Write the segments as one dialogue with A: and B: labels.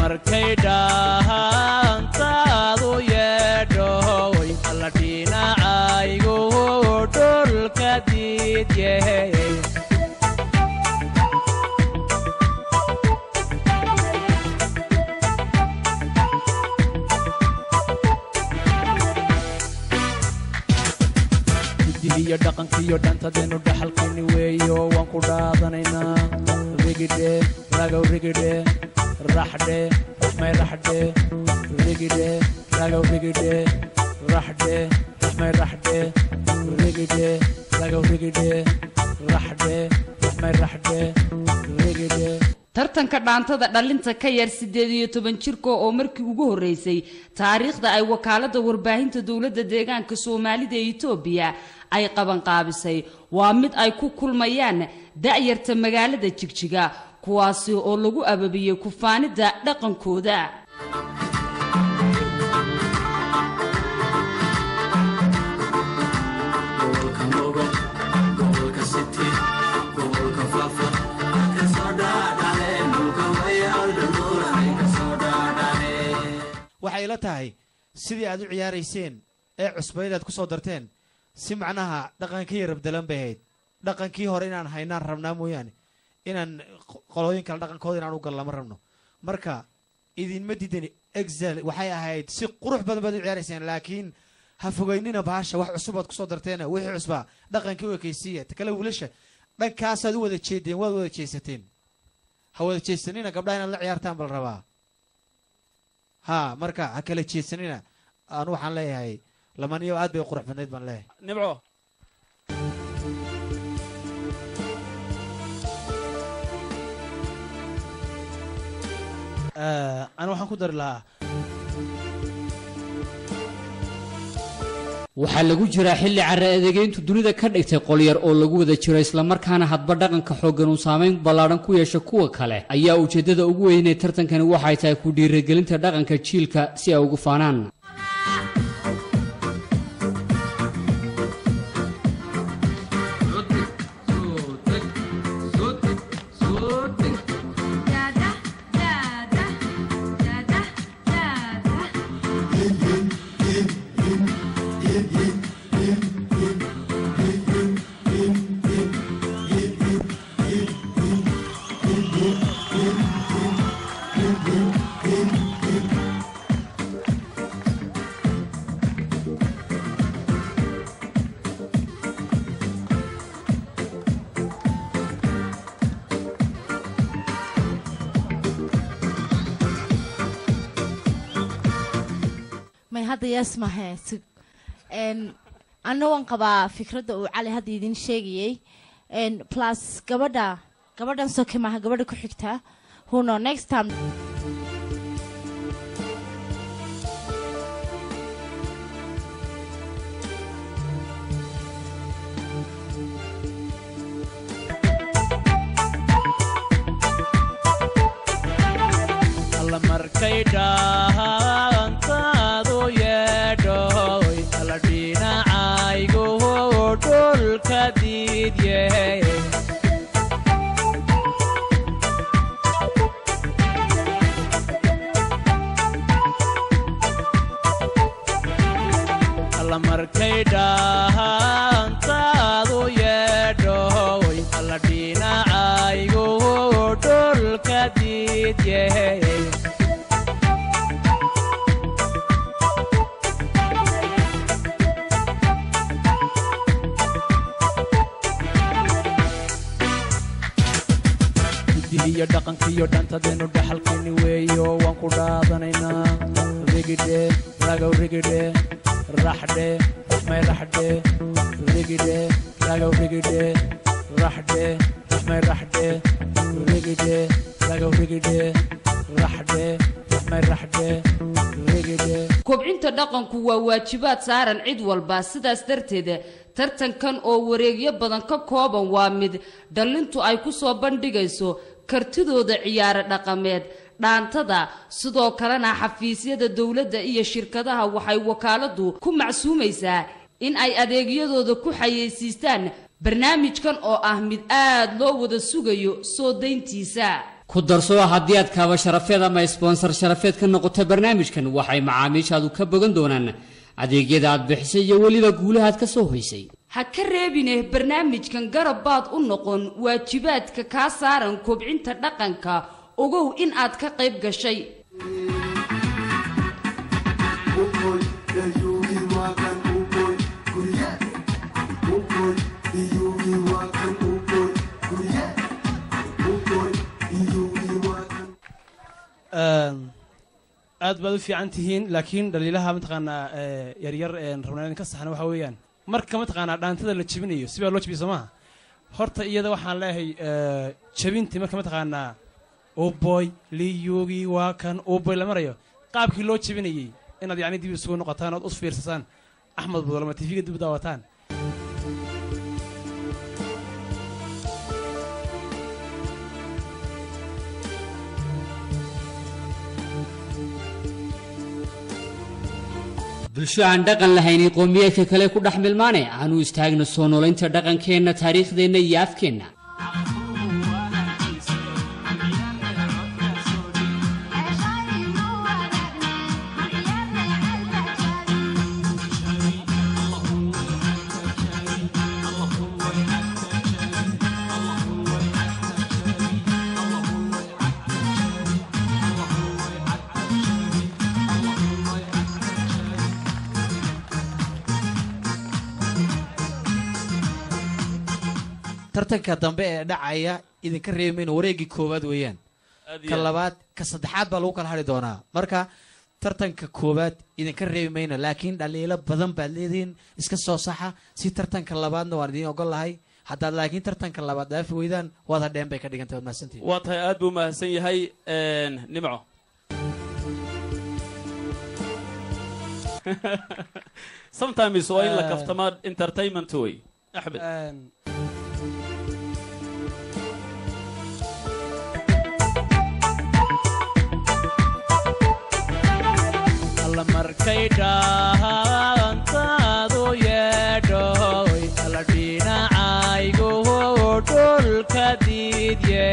A: markay dhaantaadu yeedhoy alla dhinacaygu dhulka diidyahay iyo dhaqankiyo dhantadeenu dhaxalkeeni weeyo waan ku dhaadanaynaa rigidhe ragow rigidhe raxdhe raxmay raxdhe rigidhe ragow rigidhe raxdhe raxmay raxdhe rigidhe ragow rigidhe raxdhe raxmay raxdhe rigidhe
B: tartanka dhaantada dhalinta ka yar 18 jirka oo markii ugu horeysay taariikhda ay wakaalada warbaahinta dawladda deegaanka Soomaalida ee Itoobiya ay qaban qaabisay waa mid ay ku kulmayaan da'yarta magaalada Jigjiga kuwaasi oo lagu ababiyay ku faanida dhaqankooda
C: waxay la tahay sidii aad u ciyaarayseen ee cusbaydaad ku soo darteen si macnaha dhaqankii rabdalan bay ahayd dhaqankii hore inaan haynaan rabnaa mooyaane inaan qolooyin kale dhaqankooda inaan u gal lama rabno marka idinma diidani exal waxay ahayd si qurux badan baad u ciyaarayseen laakiin ha fogeynina baasha wax cusub aad ku soo darteen wixii cusbaa dhaqankii way kaysiya kala wiilasha dhankaasaad u wada jeedeen waad wada jeesateen ha wada jeesanina gabdhaha inaad la ciyaartaan bal rabaa ها مركا هكلا تشيسنينا أنا وحنا ليه هاي لما نيو عاد بيقرح في النيد من ليه
A: نبعو
C: أنا وحنا قدر لا
D: waxaa lagu jira xilli carra adeegayntu dunida ka dhigtay qolyar oo lagu wada jiro isla markaana hadba dhaqanka xooggan uu saameyn ballaaran ku yeesho kuwa kale ayaa ujeedada ugu weyn ee tartankani waxay tahay ku dhiirigelinta dhaqanka jiilka si ay ugu faanaan
E: هذا يسمع إن أنا وانقبا فكرة وعلي هذا يدين شيء إن plus قبدا نسوي معها قبدا كحكتها هو next time
A: الله مركيدا markay dhaantaadu yeedhoy alla dhinacaygu dhulka diidyahay iyo dhaqankiyo dhantadeenu dhaxalkeeni weeyo waan ku dhaadanaynaa rigidhe ragow rigidhe raxdhe raxmay raxdhe rigidhe ragow rigidhe raxdhe raxmay raxdhe rigidhe ragow rigidhe raxdhe raxmay raxdhe rigidhe
B: kobcinta dhaqanku waa waajibaad saaran cid walba sidaas darteed tartankan oo wareegyo badan ka kooban waa mid dhalintu ay ku soo bandhigayso kartidooda ciyaar dhaqameed dhaantada sidoo kalena xafiisyada dawladda iyo shirkadaha waxay wakaaladu ku macsuumaysaa in ay adeegyadooda ku xayeysiistaan barnaamijkan oo ah mid aad loo wada sugayo soo deyntiisa
D: ku darso haddii aad kaaba sharafeed ama sponsor sharafeed ka noqoto barnaamijkan waxay macaamiishaadu ka bogan doonaan adeegyada aad bixisay iyo weliba guulahaad ka soo hoysay
B: ha ka reebine barnaamijkan garab baad u noqon waajibaadka kaa saaran kobcinta dhaqanka ogow in aad ka qayb gashay
F: aad baad u fiican tihiin laakiin dhaliilaha mataqaanaa yaryar rabnaan ka saxna waxa weeyaan marka mataqaanaa dhaantada la jebinayo sibaa loo jebiyo somaha horta iyada waxaan leeyahay jebintii marka mataqaanaa oboy liyugi waa kan oboy la marayo qaabkii loo jebinayay inaad yacni dib isugu noqotaan ood us fiirsataan axmed budolama tv-ga dib u daawataan
D: bulsho aan dhaqan lahayn qowmiyaadka kale ku dhex milmaane aanu istaagno soo noolaynta dhaqankeenna taariikhdeenna iyo afkeenna
C: tartanka dambe ee dhacaya idinka reemayna wareegii koowaad weeyaan ka labaad ka saddexaad baa lagu kala hadhi doonaa marka tartanka koowaad idinka reebi mayna laakiin dhaliilo badan baad leedihiin iska soo saxa si tartanka labaadna waan idiin ogol lahay haddaad laakiin tartanka labaad dhaafi weydaan waad hadheen bay ka dhigantay waad mahadsantihin
G: waa tahay aad buu mahadsan yahay nimco sometimes waa in la kaftamaa entertainment way axmed
A: markay dhaantaadu yeedhoy ala dhinacaygu dhulka diidye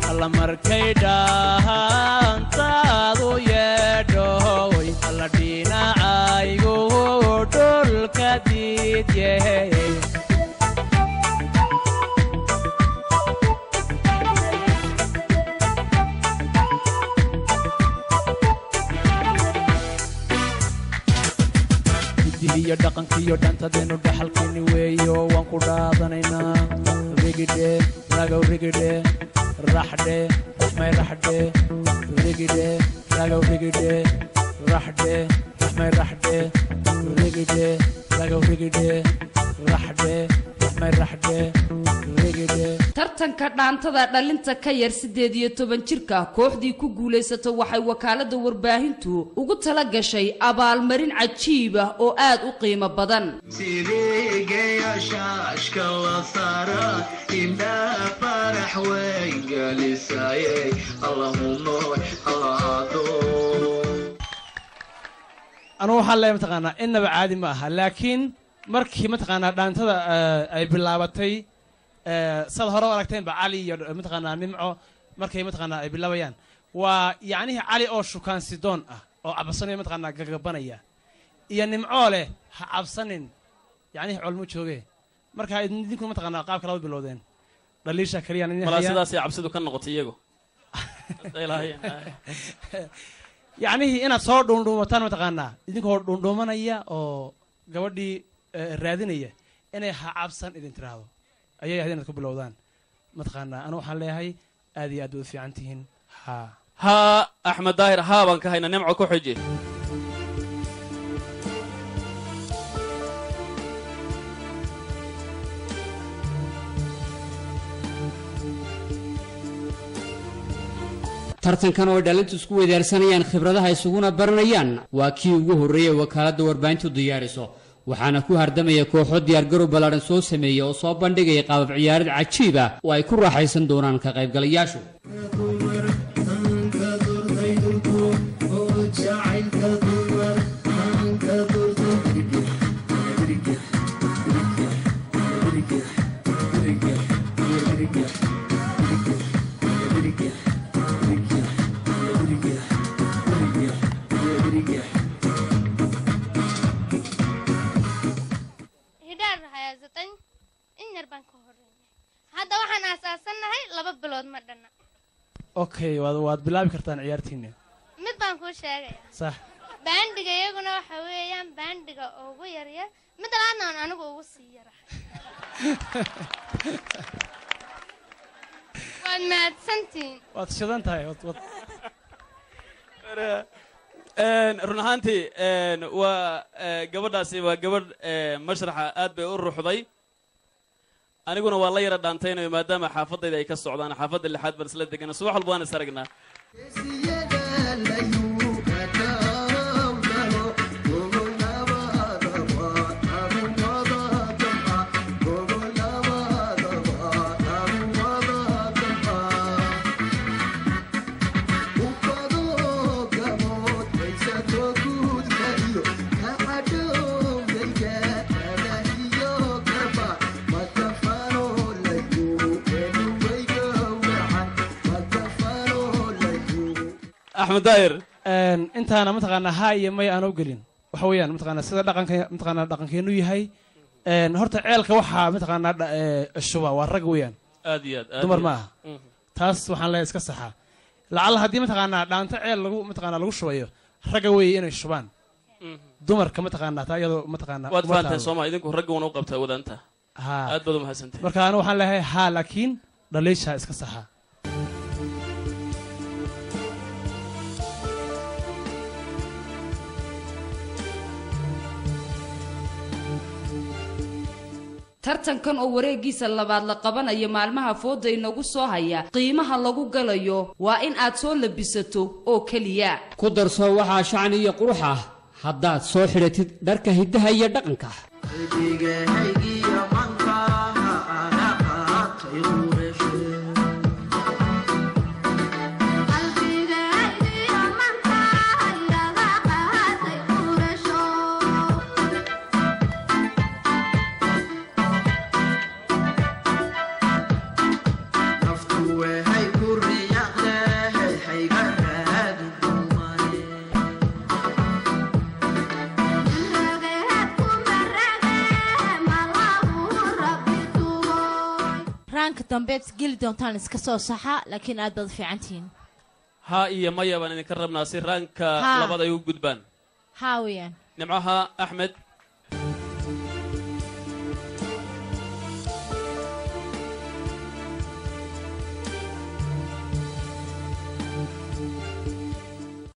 A: ala markay dhaantaadu yeedhoy ala dhinacaygu dhulka diidye iyo dhaqankiyo dhantadeenu dhaxalkeeni weeyo waan ku dhaadanaynaa rigidhe ragow rigidhe raxdhe raxmay raxdhe rigidhe ragow rigidhe raxdhe raxmay raxdhe rigidhe ragow rigidhe raxdhe raxmay raxdhe rigidhe
B: tartanka dhaantada dhalinta ka yar 18 jirka kooxdii ku guulaysato waxay wakaalada warbaahintu ugu tala gashay abaalmarin cajiib ah oo aad u qiimo badan
F: anu waxaan leeyahay mataqaanaa innaba caadi ma aha laakiin markii mataqaanaa dhaantada ay bilaabatay sad hore aragteen ba cali iyo mataqaanaa nimco markay mataqaanaa ay bilaabayaan waa yacnihii cali oo shukaansidoon ah oo cabsanaya mataqaanaa gagabanaya iyo nimco leh ha cabsanin yacnihii colmo jooge marka idinku mataqaanaa qaabka laba bilowdeen dhaliisha kaliya
G: mala sidaasay cabsidu ka noqotay iyagu
F: yacnihii inaad soo dhuundhuumataan mataqaanaa idinkoo dhuundhuumanaya oo gabadhii raadinaya inay ha cabsan idin tiraahdo ayay ahayd inaad ku bilowdaan mataqaanaa anu waxaan leeyahay aad iyo aad u fiican tihiin
G: haa axmed daahir haa baan ka hayna nimco ku xiji
D: tartankan oo dhalintu isku weydaarsanayaan khibradaha isuguna baranayaan waa kii ugu horreeyay wakaaladda warbaahintu diyaariso waxaana ku hardamaya kooxo diyaargarow ballaadhan soo sameeya oo soo bandhigaya qaabab ciyaarid cajiib ah oo ay ku raaxaysan doonaan ka qaybgalayaashu
H: جعلك ضمر qaybood ma dhanna
F: okay waad bilaabi kartaan ciyaartiina
H: mid baan kuu sheegaya
F: sax
H: baandhiga iyaguna waxa weeyaan baandhiga ugu yaryar mid labaadna aan anigu ugu sii yara waad mahadsantihiin
F: waad shidan tahay
G: run ahaantii waa gabadhaasi waa gabadh mashraxa aad bay u ruuxday aniguna waa la yara dhaantaynayo maadaama xaafadayda ay ka socdaan xaafadda lixaad baan isla degana subax walba waan is aragnaa أحمد داير
F: أنت أنا متقنا هاي ما أنا وقلين وحويان متقنا سيدا دقن كينو يهاي هرت عيالك وحا متقنا الشبا والرقويان
G: آديات
F: دمر معها تاس وحن لا يسكسحها لعل هدي متقنا دانت عيال لغو متقنا لغو شوية رقوي إن الشبان دمر كمتقنا تا يدو متقنا
G: وادفانت سوما إذنكو رقونا وقبتها وذا
F: ها
G: أدبدو محسنتي
F: مركا وحن لها ها لكن ليش اسكسحها
B: tartankan oo wareegiisa labaad la qabanayo maalmaha fooda inagu soo haya qiimaha lagu galayo waa in aad soo labisato oo kaliya
D: ku darso waxaa shacni iyo qurux ah haddaad soo xidhatid dharka hiddaha iyo dhaqanka
E: dambeed geli doontaan iska soo saxa laakiin aad baad fiicantiin
G: ها إيه ما يبان إن كربنا سيرانك لبضة يوجد بان
E: ها ويان
G: نمعها أحمد